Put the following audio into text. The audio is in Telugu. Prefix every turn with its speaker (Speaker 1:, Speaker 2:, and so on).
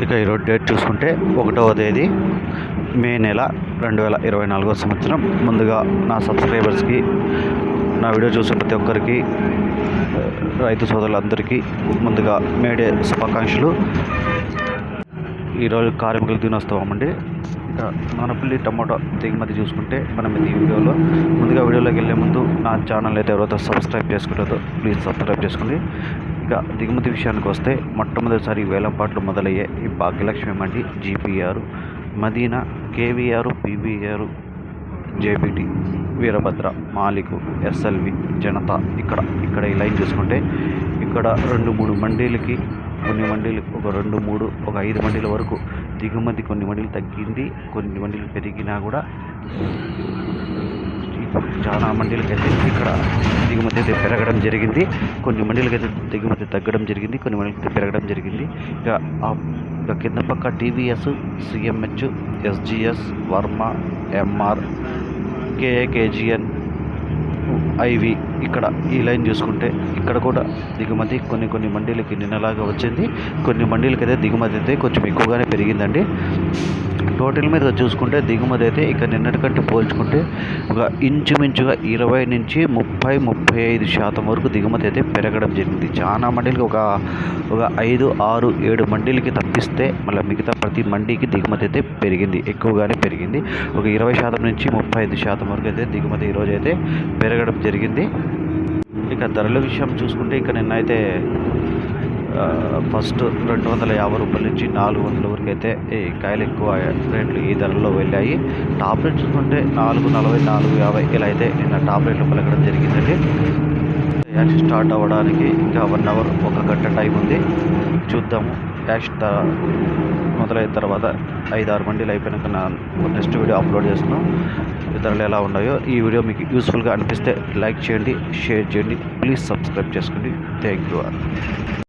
Speaker 1: ఇక ఈరోజు డేట్ చూసుకుంటే 1వ తేదీ మే నెల 2024 సంవత్సరం. ముందుగా నా సబ్స్క్రైబర్స్కి, నా వీడియో చూసే ప్రతి ఒక్కరికి, రైతు సోదరులందరికీ ముందుగా మేడే శుభాకాంక్షలు. ఈరోజు కార్మికుల దినోత్సవం అండి. ఇక మనపల్లి టమాటో దిగుమతి చూసుకుంటే మనం ఈ వీడియోలోకి వెళ్ళే ముందు నా ఛానల్ అయితే ఎవరైతే సబ్స్క్రైబ్ చేసుకుంటారో ప్లీజ్ సబ్స్క్రైబ్ చేసుకోండి. ఇక దిగుమతి విషయానికి వస్తే మొట్టమొదటిసారి వేలంపాట్లు మొదలయ్యే ఈ Bhagyalakshmi Mandi, GPR, Madina, KVR, PVR, JBT, Veerabhadra, మాలికు, ఎస్ఎల్వి, జనతా. ఇక్కడ ఈ లైన్ చూసుకుంటే ఇక్కడ 2-3 మండీలకి, కొన్ని మండీలకు ఒక 2-3 ఒక 5 మండీల వరకు దిగుమతి, కొన్ని మండీలు తగ్గింది, కొన్ని మండీలు పెరిగినా కూడా చాలా మండీలకైతే ఇక్కడ దిగుమతి అయితే పెరగడం జరిగింది. కొన్ని మండీలకైతే దిగుమతి తగ్గడం జరిగింది, కొన్ని మండీలకైతే పెరగడం జరిగింది. ఇక కింద పక్క TVS, CMH, SGS, Varma, MR, KAKGN, IV. ఇక్కడ ఈ లైన్ చూసుకుంటే ఇక్కడ కూడా దిగుమతి కొన్ని మండీలకి నిన్నలాగా వచ్చింది, కొన్ని మండీలకైతే దిగుమతి అయితే కొంచెం ఎక్కువగానే పెరిగిందండి. టోటల్ మీద చూసుకుంటే దిగుమతి అయితే ఇక నిన్నటి కంటే పోల్చుకుంటే ఒక ఇంచుమించుగా 20 నుంచి 30-35% వరకు దిగుమతి అయితే పెరగడం జరిగింది. చాలా మండీలకి ఒక 5, 6, 7 మండీలకి తప్పిస్తే మళ్ళీ మిగతా ప్రతి మండీకి దిగుమతి అయితే పెరిగింది, ఎక్కువగానే పెరిగింది. ఒక 20% నుంచి 35% వరకు అయితే దిగుమతి ఈరోజు అయితే పెరగడం జరిగింది. ఇక ధరల విషయం చూసుకుంటే ఇక నిన్నైతే ఫస్ట్ 250 రూపాయల నుంచి 400 వరకు అయితే ఈ కాయలు ఎక్కువ రేట్లు ఈ ధరల్లో వెళ్ళాయి. టాప్ రేట్ చూసుకుంటే 440, 450 ఇలా అయితే నిన్న టాప్ రేట్లు పలకడం జరిగిందండి. యాక్షన్ స్టార్ట్ అవ్వడానికి ఇంకా 1 అవర్, 1 గంట టైం ఉంది. చూద్దాము. యాక్షన్ మొదలైన తర్వాత 5-6 మండీలు అయిపోయినాక నెక్స్ట్ వీడియో అప్లోడ్ చేస్తున్నాం. ధరలు ఎలా ఉన్నాయో. ఈ వీడియో మీకు యూస్ఫుల్గా అనిపిస్తే లైక్ చేయండి, షేర్ చేయండి, ప్లీజ్ సబ్స్క్రైబ్ చేసుకోండి. Thank you.